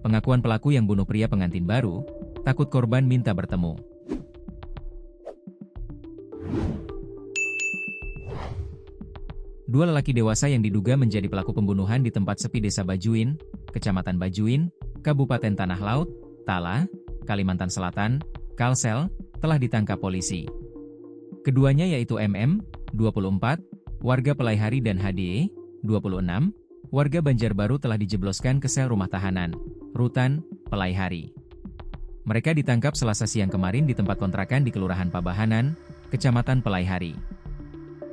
Pengakuan pelaku yang bunuh pria pengantin baru, takut korban minta bertemu. Dua lelaki dewasa yang diduga menjadi pelaku pembunuhan di tempat sepi Desa Bajuin, Kecamatan Bajuin, Kabupaten Tanah Laut, Tala, Kalimantan Selatan, Kalsel, telah ditangkap polisi. Keduanya yaitu MM, 24, warga Pelaihari dan HDE, 26, warga Banjarbaru telah dijebloskan ke sel rumah tahanan, Rutan, Pelaihari. Mereka ditangkap Selasa siang kemarin di tempat kontrakan di Kelurahan Pabahanan, Kecamatan Pelaihari.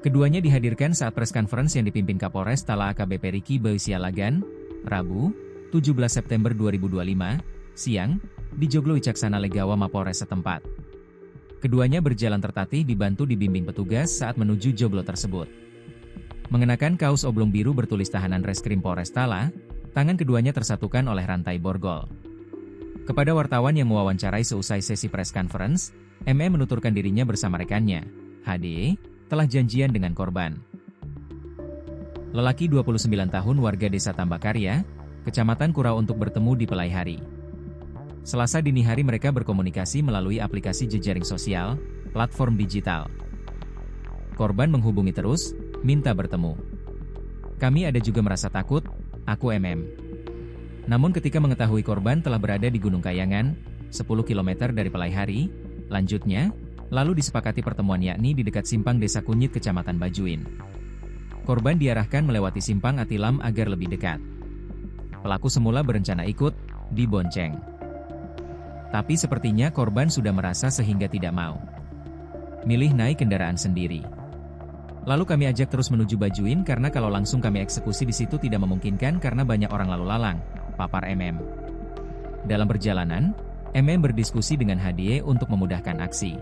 Keduanya dihadirkan saat press conference yang dipimpin Kapolres Tala AKBP Riki Beusialagan, Rabu, 17 September 2025, siang, di Joglo Wicaksana Legawa Mapolres setempat. Keduanya berjalan tertatih dibantu dibimbing petugas saat menuju joglo tersebut. Mengenakan kaos oblong biru bertulis tahanan Reskrim Polres Tala, tangan keduanya tersatukan oleh rantai borgol. Kepada wartawan yang mewawancarai seusai sesi press conference, MM menuturkan dirinya bersama rekannya, HDE, telah janjian dengan korban. Lelaki 29 tahun warga Desa Tambakarya, Kecamatan Kurau untuk bertemu di Pelaihari. Selasa dini hari mereka berkomunikasi melalui aplikasi jejaring sosial, platform digital. Korban menghubungi terus, minta bertemu. Kami ada juga merasa takut, aku MM. Namun ketika mengetahui korban telah berada di Gunung Kayangan, 10 km dari Pelaihari, lanjutnya, lalu disepakati pertemuan yakni di dekat Simpang Desa Kunyit Kecamatan Bajuin. Korban diarahkan melewati Simpang Atilam agar lebih dekat. Pelaku semula berencana ikut, dibonceng. Tapi sepertinya korban sudah merasa sehingga tidak mau. Milih naik kendaraan sendiri. Lalu kami ajak terus menuju Bajuin karena kalau langsung kami eksekusi di situ tidak memungkinkan karena banyak orang lalu lalang, papar MM. Dalam perjalanan, MM berdiskusi dengan HDE untuk memudahkan aksi.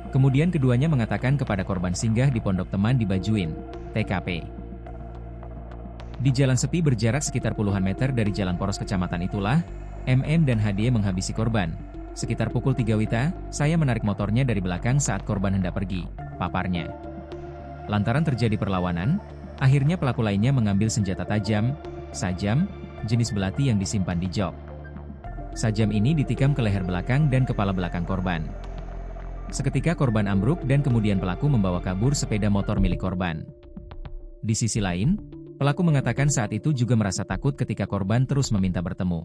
Kemudian keduanya mengatakan kepada korban singgah di pondok teman di Bajuin, TKP. Di jalan sepi berjarak sekitar puluhan meter dari jalan poros kecamatan itulah, MM dan HDE menghabisi korban. Sekitar pukul 3 WITA, saya menarik motornya dari belakang saat korban hendak pergi, paparnya. Lantaran terjadi perlawanan, akhirnya pelaku lainnya mengambil senjata tajam, sajam, jenis belati yang disimpan di jok. Sajam ini ditikam ke leher belakang dan kepala belakang korban. Seketika korban ambruk dan kemudian pelaku membawa kabur sepeda motor milik korban. Di sisi lain, pelaku mengatakan saat itu juga merasa takut ketika korban terus meminta bertemu.